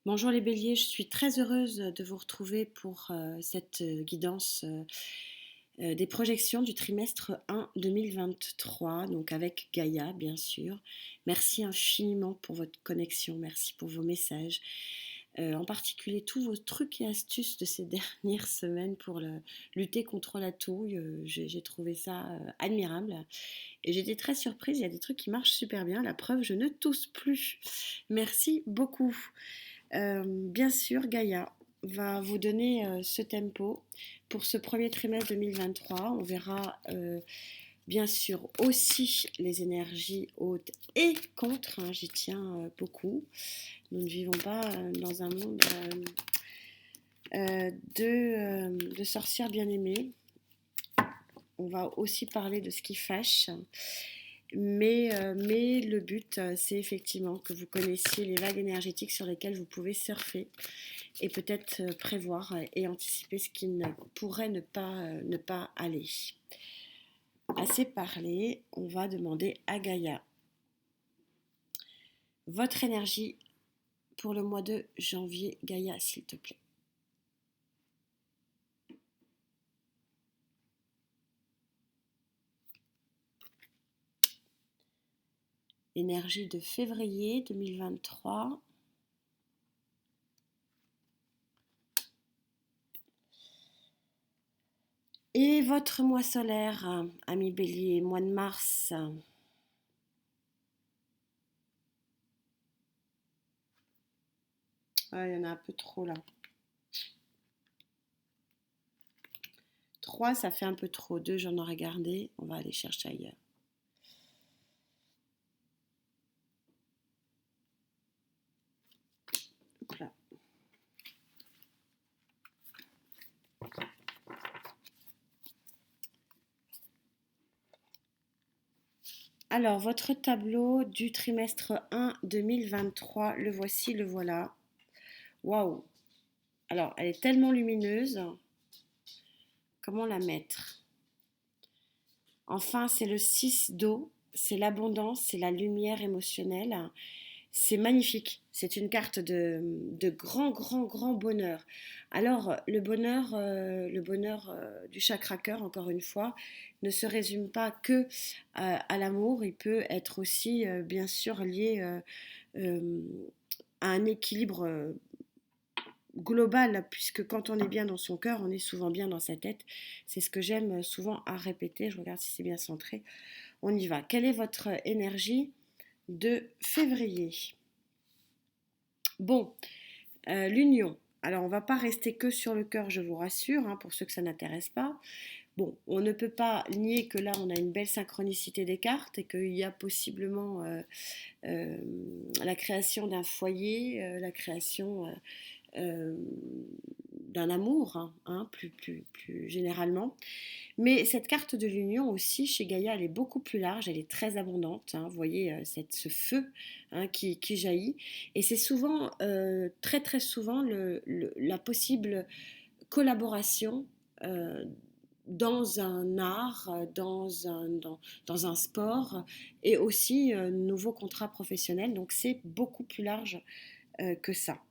Bonjour les béliers, je suis très heureuse de vous retrouver pour cette guidance des projections du trimestre 1 2023, donc avec Gaïa bien sûr. Merci infiniment pour votre connexion, merci pour vos messages, en particulier tous vos trucs et astuces de ces dernières semaines pour lutter contre la touille. J'ai trouvé ça admirable et j'étais très surprise, il y a des trucs qui marchent super bien, la preuve je ne tousse plus. Merci beaucoup. Bien sûr, Gaïa va vous donner ce tempo pour ce premier trimestre 2023. On verra bien sûr aussi les énergies hautes et contre, hein, j'y tiens beaucoup. Nous ne vivons pas dans un monde de sorcières bien aimées. On va aussi parler de ce qui fâche. Mais le but, c'est effectivement que vous connaissiez les vagues énergétiques sur lesquelles vous pouvez surfer et peut-être prévoir et anticiper ce qui ne pourrait ne pas aller. Assez parlé, on va demander à Gaïa votre énergie pour le mois de janvier. Gaïa, s'il te plaît. Énergie de février 2023. Et votre mois solaire, ami Bélier, mois de mars. Ah, il y en a un peu trop là. 3, ça fait un peu trop. 2, j'en aurais gardé. On va aller chercher ailleurs. Là. Alors, votre tableau du trimestre 1 2023, le voici, le voilà. Waouh! Alors, elle est tellement lumineuse. Comment la mettre? Enfin, c'est le 6 d'eau, c'est l'abondance, c'est la lumière émotionnelle. C'est magnifique, c'est une carte de grand, grand, grand bonheur. Alors, le bonheur du chakra cœur, encore une fois, ne se résume pas que à l'amour, il peut être aussi, bien sûr, lié euh, à un équilibre global, puisque quand on est bien dans son cœur, on est souvent bien dans sa tête. C'est ce que j'aime souvent à répéter. Je regarde si c'est bien centré. On y va. Quelle est votre énergie de février? Bon, l'union. Alors, on ne va pas rester que sur le cœur, je vous rassure, hein, pour ceux que ça n'intéresse pas. Bon, on ne peut pas nier que là, on a une belle synchronicité des cartes et qu'il y a possiblement euh, la création d'un foyer, la création euh, d'un amour, hein, plus généralement. Mais cette carte de l'union aussi, chez Gaïa, elle est beaucoup plus large, elle est très abondante. Hein, vous voyez ce feu, hein, qui jaillit. Et c'est souvent, très très souvent, la possible collaboration dans un art, dans un sport et aussi nouveau contrat professionnel. Donc c'est beaucoup plus large que ça.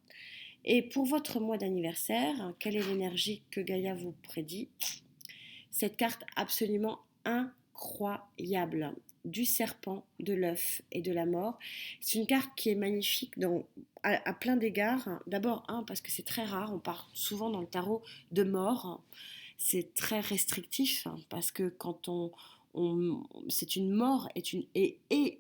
Et pour votre mois d'anniversaire, quelle est l'énergie que Gaïa vous prédit? Cette carte absolument incroyable du serpent, de l'œuf et de la mort. C'est une carte qui est magnifique à plein d'égards. D'abord, parce que c'est très rare, on part souvent dans le tarot de mort. C'est très restrictif, parce que quand c'est une mort et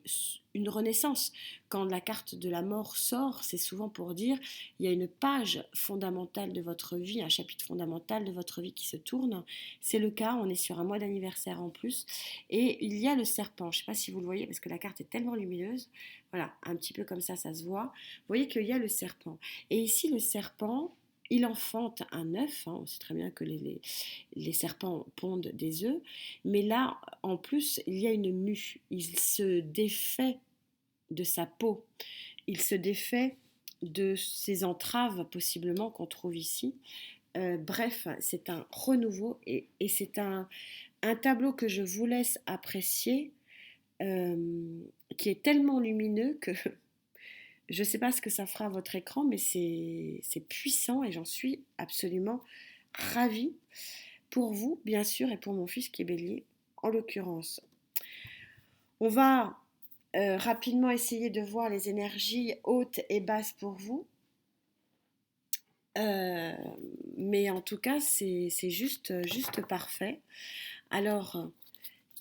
une renaissance. Quand la carte de la mort sort, c'est souvent pour dire il y a une page fondamentale de votre vie, un chapitre fondamental de votre vie qui se tourne. C'est le cas, on est sur un mois d'anniversaire en plus. Et il y a le serpent, je ne sais pas si vous le voyez parce que la carte est tellement lumineuse. Voilà, un petit peu comme ça se voit. Vous voyez qu'il y a le serpent. Et ici, le serpent, il enfante un œuf, hein, on sait très bien que les serpents pondent des œufs, mais là, en plus, il y a une mue. Il se défait de sa peau, il se défait de ses entraves, possiblement, qu'on trouve ici. Bref, c'est un renouveau et c'est un tableau que je vous laisse apprécier, qui est tellement lumineux que Je ne sais pas ce que ça fera à votre écran, mais c'est puissant et j'en suis absolument ravie pour vous, bien sûr, et pour mon fils qui est bélier, en l'occurrence. On va rapidement essayer de voir les énergies hautes et basses pour vous. Euh, mais en tout cas, c'est juste parfait. Alors,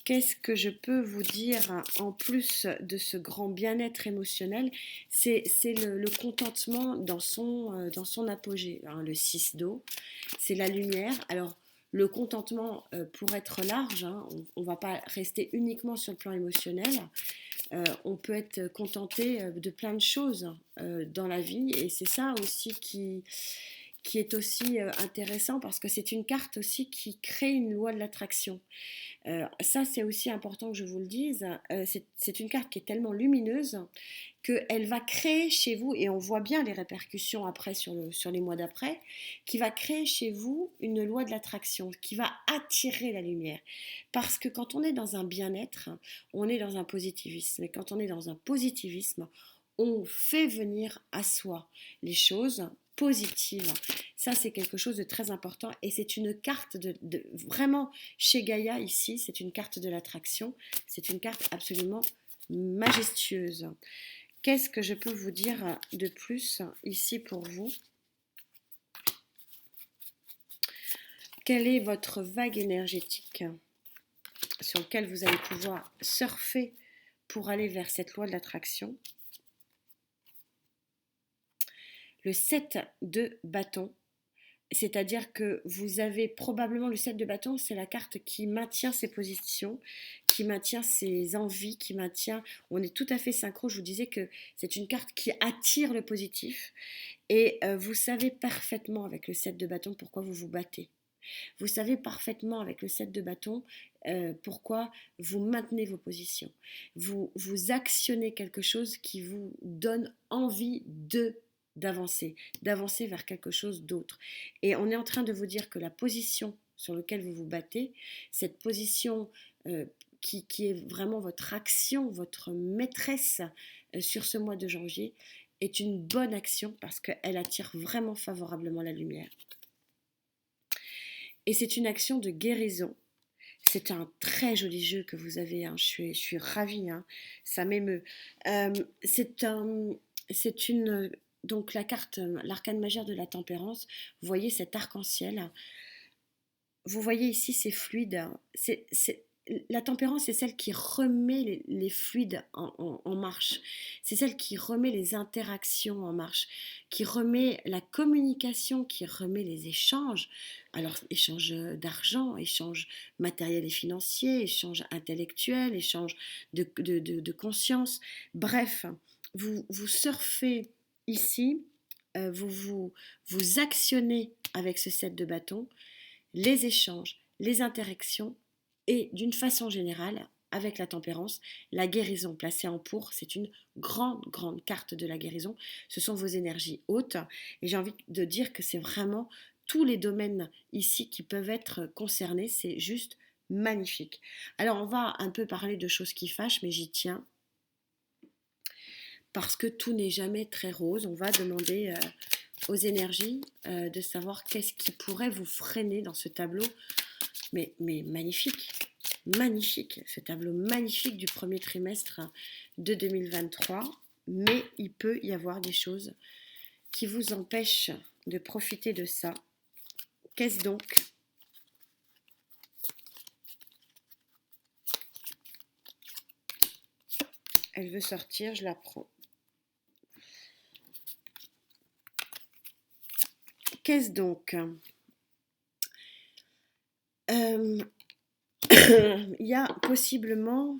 qu'est-ce que je peux vous dire en plus de ce grand bien-être émotionnel? C'est le contentement dans son apogée, hein, le 6 d'eau, c'est la lumière. Alors, le contentement, pour être large, hein, on ne va pas rester uniquement sur le plan émotionnel. On peut être contenté de plein de choses dans la vie et c'est ça aussi qui est aussi intéressant parce que c'est une carte aussi qui crée une loi de l'attraction. Ça, c'est aussi important que je vous le dise. C'est une carte qui est tellement lumineuse qu'elle va créer chez vous, et on voit bien les répercussions après sur les mois d'après, qui va créer chez vous une loi de l'attraction, qui va attirer la lumière. Parce que quand on est dans un bien-être, on est dans un positivisme. Et quand on est dans un positivisme, on fait venir à soi les choses positives. Ça, c'est quelque chose de très important et c'est une carte vraiment chez Gaïa ici, c'est une carte de l'attraction, c'est une carte absolument majestueuse. Qu'est-ce que je peux vous dire de plus ici pour vous? Quelle est votre vague énergétique sur laquelle vous allez pouvoir surfer pour aller vers cette loi de l'attraction? Le 7 de bâton, c'est-à-dire que vous avez probablement le 7 de bâton, c'est la carte qui maintient ses positions, qui maintient ses envies, qui maintient... On est tout à fait synchro, je vous disais que c'est une carte qui attire le positif. Et vous savez parfaitement avec le 7 de bâton pourquoi vous vous battez. Vous savez parfaitement avec le 7 de bâton pourquoi vous maintenez vos positions. Vous actionnez quelque chose qui vous donne envie d'avancer vers quelque chose d'autre. Et on est en train de vous dire que la position sur laquelle vous vous battez, cette position qui est vraiment votre action, votre maîtresse sur ce mois de janvier, est une bonne action parce qu'elle attire vraiment favorablement la lumière. Et c'est une action de guérison. C'est un très joli jeu que vous avez, hein. Je suis ravie, hein. Ça m'émeut. C'est une... Donc la carte, l'arcane majeur de la tempérance, vous voyez cet arc-en-ciel. Vous voyez ici, c'est fluide. La tempérance, c'est celle qui remet les fluides en marche. C'est celle qui remet les interactions en marche, qui remet la communication, qui remet les échanges. Alors, échange d'argent, échange matériel et financier, échange intellectuel, échange de conscience. Bref, vous surfez ici, vous actionnez avec ce set de bâtons les échanges, les interactions et d'une façon générale, avec la tempérance, la guérison placée en pour, c'est une grande carte de la guérison. Ce sont vos énergies hautes et j'ai envie de dire que c'est vraiment tous les domaines ici qui peuvent être concernés, c'est juste magnifique. Alors on va un peu parler de choses qui fâchent, mais j'y tiens parce que tout n'est jamais très rose. On va demander aux énergies de savoir qu'est-ce qui pourrait vous freiner dans ce tableau. Mais magnifique, magnifique, ce tableau magnifique du premier trimestre de 2023. Mais il peut y avoir des choses qui vous empêchent de profiter de ça. Qu'est-ce donc? Elle veut sortir, je la prends. Qu'est-ce donc? Il y a possiblement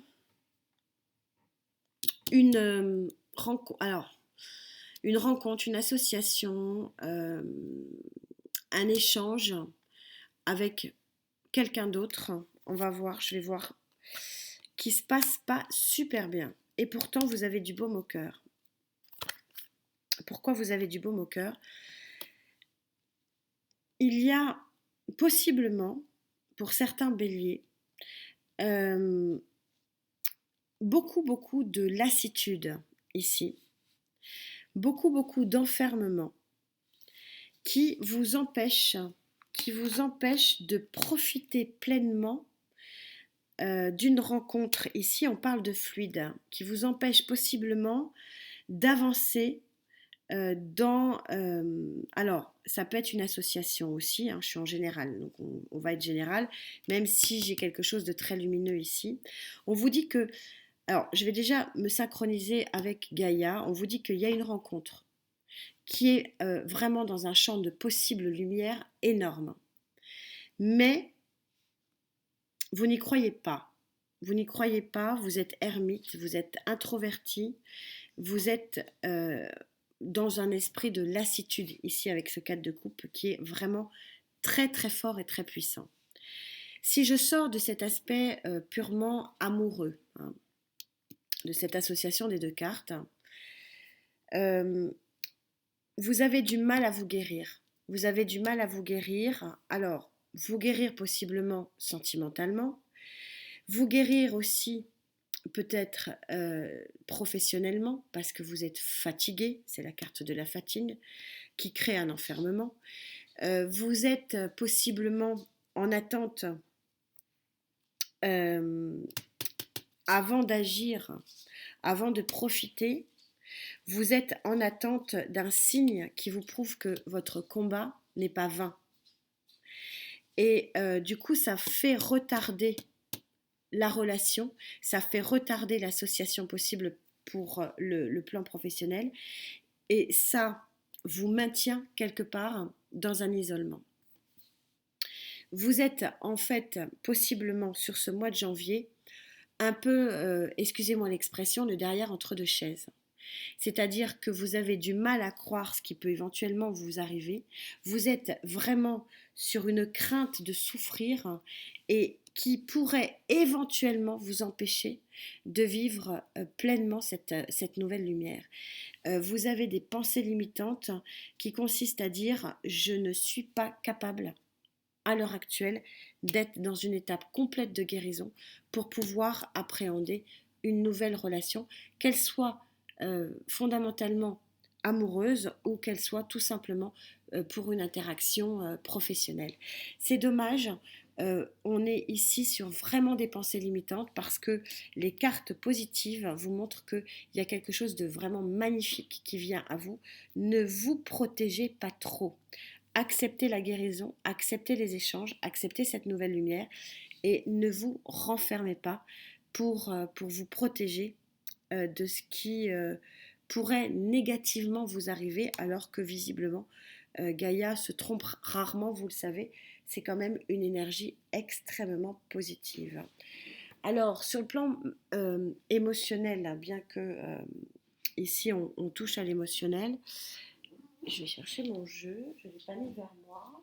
une rencontre, alors une rencontre, une association, un échange avec quelqu'un d'autre. On va voir, je vais voir, qui se passe pas super bien. Et pourtant, vous avez du baume au cœur. Pourquoi vous avez du baume au cœur? Il y a possiblement, pour certains béliers, beaucoup de lassitude ici. beaucoup, beaucoup d'enfermement qui vous empêche de profiter pleinement d'une rencontre. Ici, on parle de fluide, hein, qui vous empêche possiblement d'avancer alors, ça peut être une association aussi, hein, je suis en général, donc on va être général, même si j'ai quelque chose de très lumineux ici. On vous dit que, alors je vais déjà me synchroniser avec Gaïa, on vous dit qu'il y a une rencontre qui est vraiment dans un champ de possible lumière énorme. Mais vous n'y croyez pas. Vous n'y croyez pas, vous êtes ermite, vous êtes introverti, vous êtes dans un esprit de lassitude ici avec ce 4 de coupe qui est vraiment très très fort et très puissant. Si je sors de cet aspect purement amoureux, hein, de cette association des deux cartes, vous avez du mal à vous guérir. Vous avez du mal à vous guérir. Alors, vous guérir possiblement sentimentalement, vous guérir aussi peut-être professionnellement parce que vous êtes fatigué, c'est la carte de la fatigue qui crée un enfermement. Vous êtes possiblement en attente avant d'agir, avant de profiter. Vous êtes en attente d'un signe qui vous prouve que votre combat n'est pas vain. Et du coup, ça fait retarder la relation, ça fait retarder l'association possible pour le plan professionnel. Et ça vous maintient quelque part dans un isolement. Vous êtes en fait possiblement sur ce mois de janvier un peu, excusez-moi l'expression, le derrière entre deux chaises. C'est-à-dire que vous avez du mal à croire ce qui peut éventuellement vous arriver. Vous êtes vraiment sur une crainte de souffrir et qui pourrait éventuellement vous empêcher de vivre pleinement cette nouvelle lumière. Vous avez des pensées limitantes qui consistent à dire je ne suis pas capable à l'heure actuelle d'être dans une étape complète de guérison pour pouvoir appréhender une nouvelle relation, qu'elle soit fondamentalement amoureuse ou qu'elle soit tout simplement pour une interaction professionnelle. C'est dommage, on est ici sur vraiment des pensées limitantes parce que les cartes positives vous montrent qu'il y a quelque chose de vraiment magnifique qui vient à vous. Ne vous protégez pas trop. Acceptez la guérison, acceptez les échanges, acceptez cette nouvelle lumière et ne vous renfermez pas pour vous protéger de ce qui pourrait négativement vous arriver alors que visiblement Gaïa se trompe rarement, vous le savez, c'est quand même une énergie extrêmement positive. Alors sur le plan émotionnel, bien que ici on touche à l'émotionnel, je vais chercher mon jeu, je l'ai pas mis vers moi.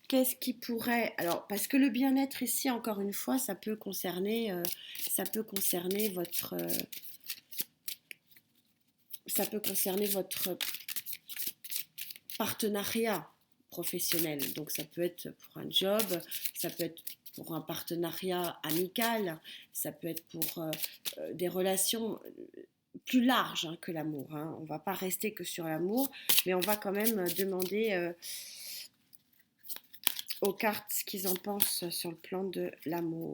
Qu'est-ce qui pourrait... Alors, parce que le bien-être ici, encore une fois, ça peut concerner votre... ça peut concerner votre partenariat professionnel. Donc, ça peut être pour un job, ça peut être pour un partenariat amical, ça peut être pour des relations plus larges que l'amour. Hein. On ne va pas rester que sur l'amour, mais on va quand même demander... aux cartes ce qu'ils en pensent sur le plan de l'amour.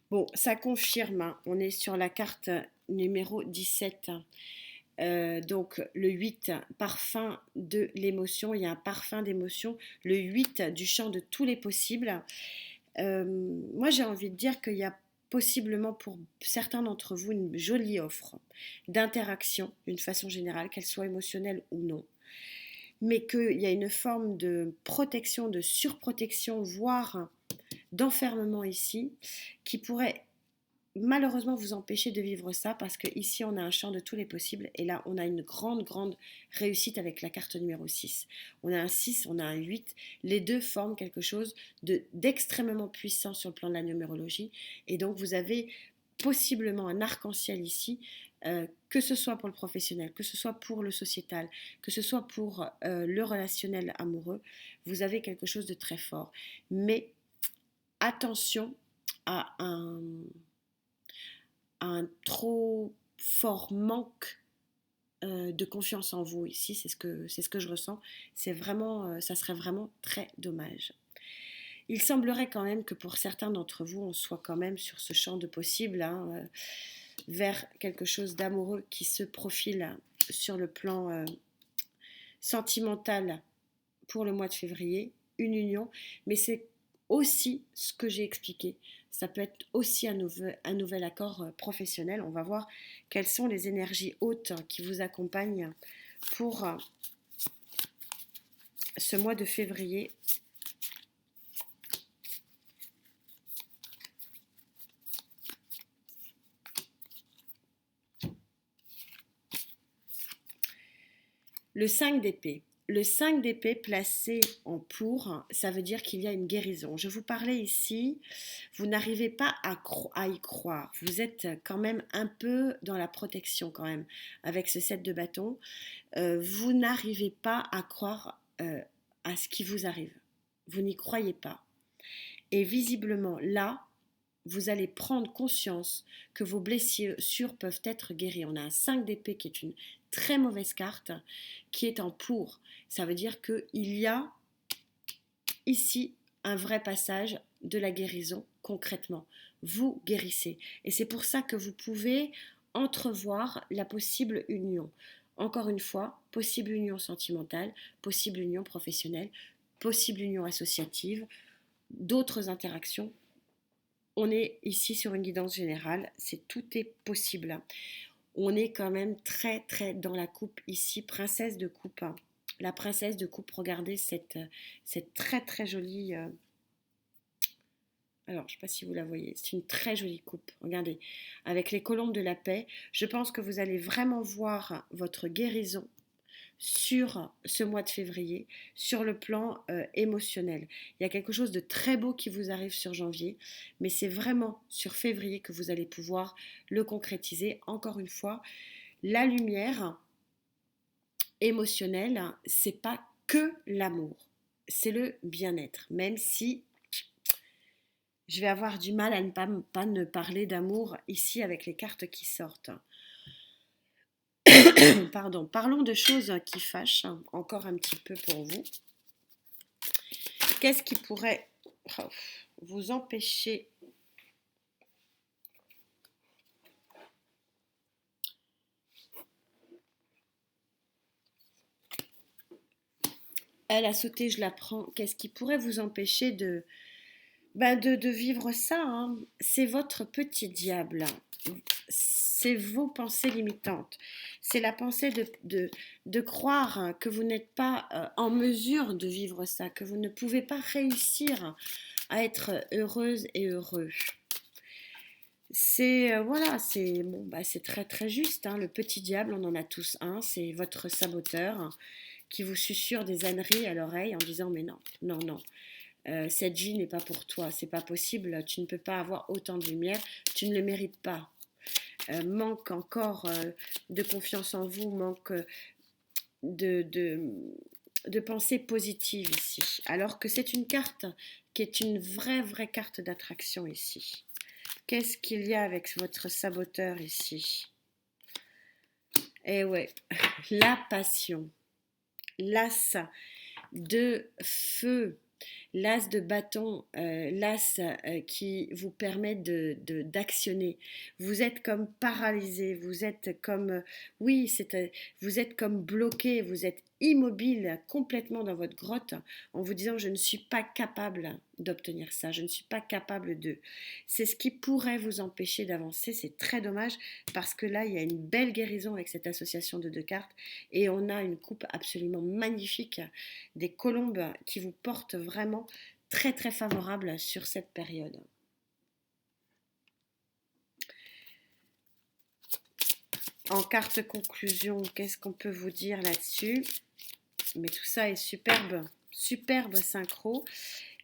Bon, ça confirme, hein. On est sur la carte numéro 17. Donc le 8, parfum de l'émotion, il y a un parfum d'émotion. Le 8 du champ de tous les possibles. Moi j'ai envie de dire qu'il y a possiblement pour certains d'entre vous une jolie offre d'interaction d'une façon générale, qu'elle soit émotionnelle ou non. Mais qu'il y a une forme de protection, de surprotection, voire d'enfermement ici, qui pourrait malheureusement vous empêcher de vivre ça, parce qu'ici on a un champ de tous les possibles, et là on a une grande, grande réussite avec la carte numéro 6. On a un 6, on a un 8, les deux forment quelque chose d'extrêmement puissant sur le plan de la numérologie, et donc vous avez possiblement un arc-en-ciel ici, que ce soit pour le professionnel, que ce soit pour le sociétal, que ce soit pour le relationnel amoureux, vous avez quelque chose de très fort. Mais attention à un trop fort manque de confiance en vous ici, c'est ce que je ressens. C'est vraiment, ça serait vraiment très dommage. Il semblerait quand même que pour certains d'entre vous, on soit quand même sur ce champ de possible, hein, vers quelque chose d'amoureux qui se profile sur le plan sentimental pour le mois de février, une union, mais c'est aussi ce que j'ai expliqué. Ça peut être aussi un nouvel accord professionnel. On va voir quelles sont les énergies hautes qui vous accompagnent pour ce mois de février. Le 5 d'épée. Le 5 d'épée placé en pour, ça veut dire qu'il y a une guérison. Je vous parlais ici, vous n'arrivez pas à y croire. Vous êtes quand même un peu dans la protection quand même avec ce 7 de bâton. Vous n'arrivez pas à croire à ce qui vous arrive. Vous n'y croyez pas. Et visiblement là, vous allez prendre conscience que vos blessures peuvent être guéries. On a un 5 d'épée qui est une très mauvaise carte, qui est en pour. Ça veut dire qu'il y a ici un vrai passage de la guérison concrètement. Vous guérissez. Et c'est pour ça que vous pouvez entrevoir la possible union. Encore une fois, possible union sentimentale, possible union professionnelle, possible union associative, d'autres interactions. On est ici sur une guidance générale, tout est possible. On est quand même très très dans la coupe ici, princesse de coupe. La princesse de coupe, regardez cette très très jolie... alors, je ne sais pas si vous la voyez, c'est une très jolie coupe, regardez, avec les colombes de la paix. Je pense que vous allez vraiment voir votre guérison sur ce mois de février, sur le plan émotionnel. Il y a quelque chose de très beau qui vous arrive sur janvier, mais c'est vraiment sur février que vous allez pouvoir le concrétiser. Encore une fois, la lumière émotionnelle, c'est pas que l'amour, c'est le bien-être, même si je vais avoir du mal à pas ne parler d'amour ici avec les cartes qui sortent. Pardon, parlons de choses qui fâchent encore un petit peu pour vous. Qu'est-ce qui pourrait vous empêcher Elle a sauté, je la prends. Qu'est-ce qui pourrait vous empêcher de vivre ça, hein. C'est votre petit diable. C'est vos pensées limitantes. C'est la pensée de croire que vous n'êtes pas en mesure de vivre ça, que vous ne pouvez pas réussir à être heureuse et heureux. C'est voilà, c'est bon, c'est très très juste, hein. Le petit diable, on en a tous un. C'est votre saboteur qui vous susurre des âneries à l'oreille en disant mais non, non, non. Cette vie n'est pas pour toi, c'est pas possible, tu ne peux pas avoir autant de lumière, tu ne le mérites pas. Manque encore de confiance en vous, manque de pensée positive ici. Alors que c'est une carte qui est une vraie carte d'attraction ici. Qu'est-ce qu'il y a avec votre saboteur ici? Eh ouais, la passion, l'as de feu, l'as de bâton, l'as qui vous permet d'actionner. Vous êtes comme paralysé, vous êtes comme, oui, vous êtes comme bloqué, vous êtes immobile complètement dans votre grotte en vous disant je ne suis pas capable d'obtenir ça, je ne suis pas capable de. C'est ce qui pourrait vous empêcher d'avancer, c'est très dommage parce que là il y a une belle guérison avec cette association de deux cartes et on a une coupe absolument magnifique, des colombes qui vous portent vraiment très très favorable sur cette période. En carte conclusion, qu'est-ce qu'on peut vous dire là-dessus? Mais tout ça est superbe, superbe synchro.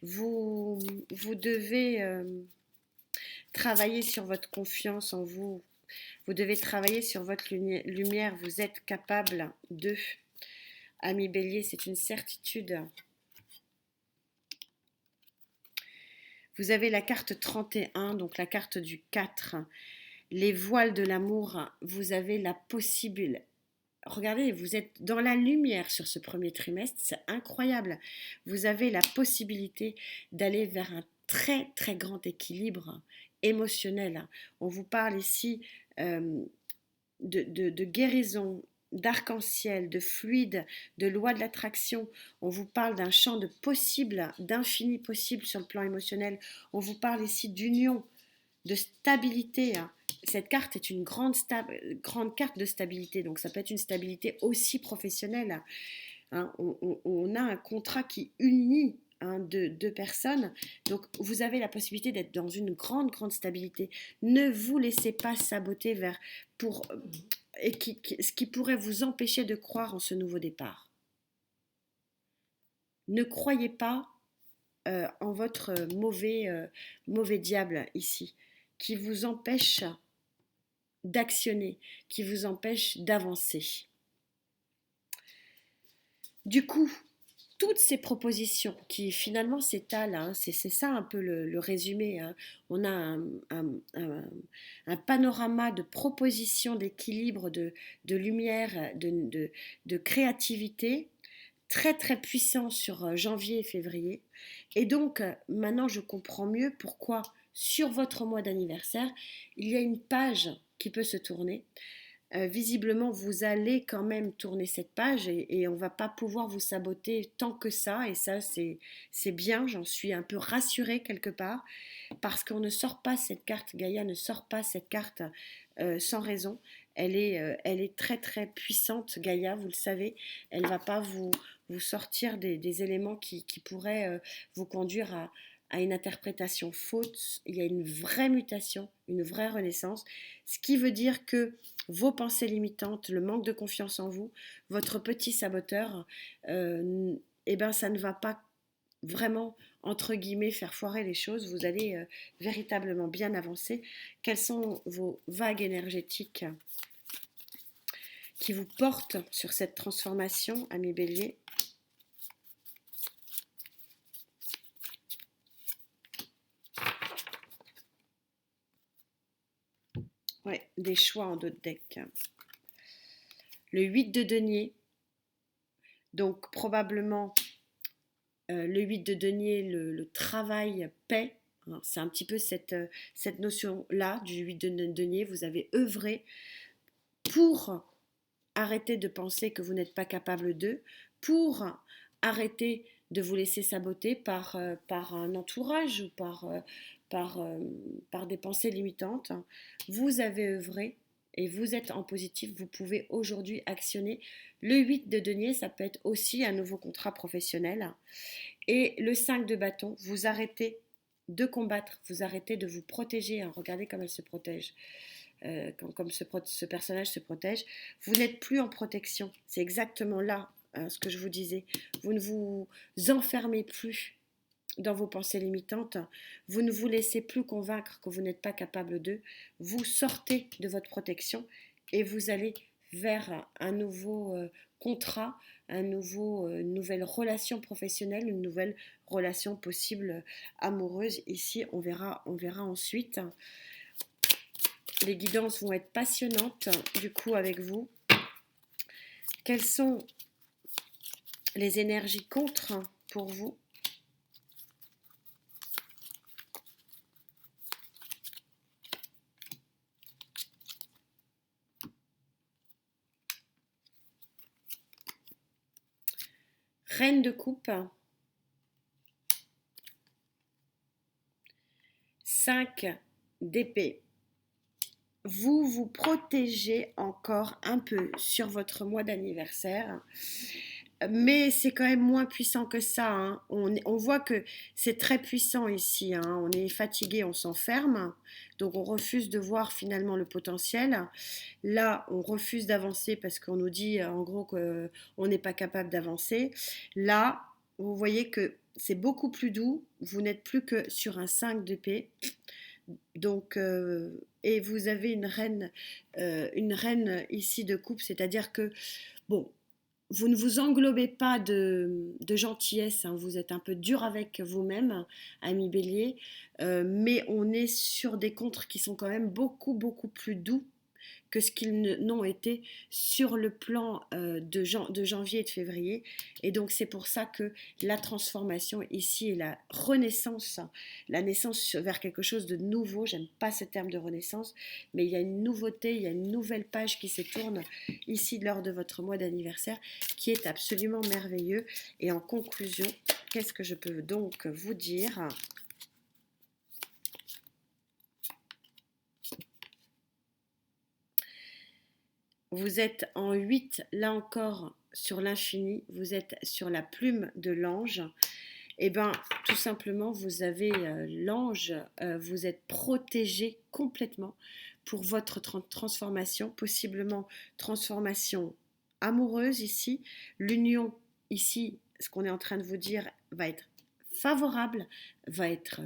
Vous devez travailler sur votre confiance en vous. Vous devez travailler sur votre lumière. Vous êtes capable de. Ami Bélier, c'est une certitude. Vous avez la carte 31, donc la carte du 4. Les voiles de l'amour, vous avez la possibilité. Regardez, vous êtes dans la lumière sur ce premier trimestre, c'est incroyable. Vous avez la possibilité d'aller vers un très très grand équilibre émotionnel. On vous parle ici euh, de guérison, d'arc-en-ciel, de fluide, de loi de l'attraction. On vous parle d'un champ de possible, d'infini possible sur le plan émotionnel. On vous parle ici d'union, de stabilité. Cette carte est une grande carte de stabilité, donc ça peut être une stabilité aussi professionnelle. On a un contrat qui unit deux personnes, donc vous avez la possibilité d'être dans une grande stabilité. Ne vous laissez pas saboter ce qui pourrait vous empêcher de croire en ce nouveau départ. Ne croyez pas en votre mauvais diable ici, qui vous empêche d'actionner, qui vous empêche d'avancer. Du coup, toutes ces propositions qui finalement s'étalent, c'est ça un peu le résumé. On a un panorama de propositions, d'équilibre, de lumière, de créativité très très puissant sur janvier et février. Et donc maintenant je comprends mieux pourquoi sur votre mois d'anniversaire, il y a une page qui peut se tourner. Visiblement, vous allez quand même tourner cette page et on ne va pas pouvoir vous saboter tant que ça. Et ça, c'est bien, j'en suis un peu rassurée quelque part, parce qu'on ne sort pas cette carte, Gaïa ne sort pas cette carte sans raison. Elle est très très puissante, Gaïa, vous le savez. Elle ne va pas vous sortir des éléments qui pourraient vous conduire à une interprétation fausse. Il y a une vraie mutation, une vraie renaissance, ce qui veut dire que vos pensées limitantes, le manque de confiance en vous, votre petit saboteur, eh ben ça ne va pas vraiment, entre guillemets, faire foirer les choses. Vous allez véritablement bien avancer. Quelles sont vos vagues énergétiques qui vous portent sur cette transformation, ami Bélier? Ouais, des choix en d'autres decks. Le 8 de denier, donc probablement le 8 de denier, le travail paie. C'est un petit peu cette notion-là du 8 de denier. Vous avez œuvré pour arrêter de penser que vous n'êtes pas capable d'eux, pour arrêter de vous laisser saboter par un entourage ou par des pensées limitantes. Vous avez œuvré et vous êtes en positif, vous pouvez aujourd'hui actionner. Le 8 de denier, ça peut être aussi un nouveau contrat professionnel. Et le 5 de bâton, vous arrêtez de combattre, vous arrêtez de vous protéger. Regardez comme elle se protège. Comme ce personnage se protège. Vous n'êtes plus en protection. C'est exactement là ce que je vous disais. Vous ne vous enfermez plus dans vos pensées limitantes. Vous ne vous laissez plus convaincre que vous n'êtes pas capable d'eux. Vous sortez de votre protection et vous allez vers un nouveau contrat, une nouvelle relation professionnelle, une nouvelle relation possible amoureuse. Ici, on verra ensuite. Les guidances vont être passionnantes du coup avec vous. Quelles sont les énergies contre pour vous? Reine de coupe, 5 d'épée. Vous vous protégez encore un peu sur votre mois d'anniversaire, mais c'est quand même moins puissant que ça. On voit que c'est très puissant ici. On est fatigué, on s'enferme, donc on refuse de voir finalement le potentiel. Là, on refuse d'avancer parce qu'on nous dit en gros qu'on n'est pas capable d'avancer. Là, vous voyez que c'est beaucoup plus doux. Vous n'êtes plus que sur un 5 d'épée. Donc, et vous avez une reine ici de coupe, c'est-à-dire que, bon, vous ne vous englobez pas de gentillesse, hein, vous êtes un peu dur avec vous-même, ami Bélier, mais on est sur des contres qui sont quand même beaucoup, beaucoup plus doux que ce qu'ils n'ont été sur le plan de janvier et de février. Et donc c'est pour ça que la transformation ici est la renaissance, la naissance vers quelque chose de nouveau. J'aime pas ce terme de renaissance, mais il y a une nouveauté, il y a une nouvelle page qui se tourne ici lors de votre mois d'anniversaire qui est absolument merveilleux. Et en conclusion, qu'est-ce que je peux donc vous dire ? Vous êtes en 8, là encore, sur l'infini, vous êtes sur la plume de l'ange. Eh bien, tout simplement, vous avez l'ange, vous êtes protégé complètement pour votre transformation, possiblement transformation amoureuse ici. L'union ici, ce qu'on est en train de vous dire, va être favorable, va être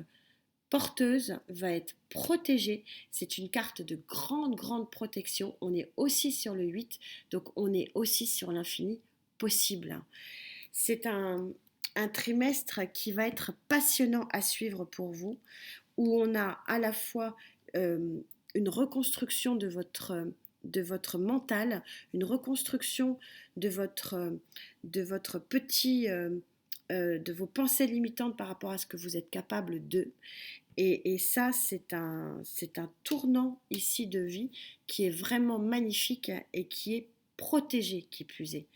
porteuse, va être protégée. C'est une carte de grande, grande protection. On est aussi sur le 8, donc on est aussi sur l'infini possible. C'est un trimestre qui va être passionnant à suivre pour vous, où on a à la fois une reconstruction de votre mental, une reconstruction de votre petit, de vos pensées limitantes par rapport à ce que vous êtes capable de. Et ça, c'est un tournant ici de vie qui est vraiment magnifique et qui est protégé, qui plus est.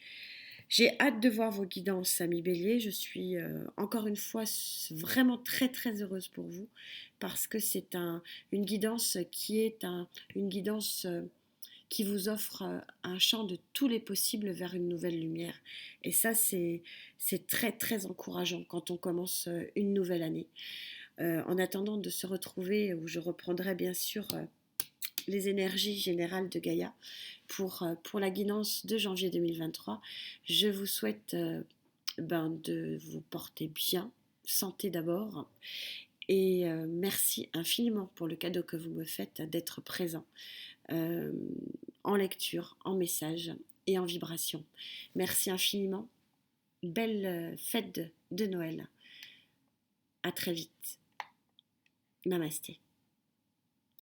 J'ai hâte de voir vos guidances, amis Bélier. Je suis encore une fois vraiment très très heureuse pour vous parce que c'est une guidance qui est une guidance qui vous offre un champ de tous les possibles vers une nouvelle lumière. Et ça, c'est très très encourageant quand on commence une nouvelle année. En attendant de se retrouver, où je reprendrai bien sûr les énergies générales de Gaïa pour la guidance de janvier 2023. Je vous souhaite de vous porter bien, santé d'abord, et merci infiniment pour le cadeau que vous me faites d'être présent euh, en lecture, en message et en vibration. Merci infiniment. Belle fête de Noël. À très vite. Namasté.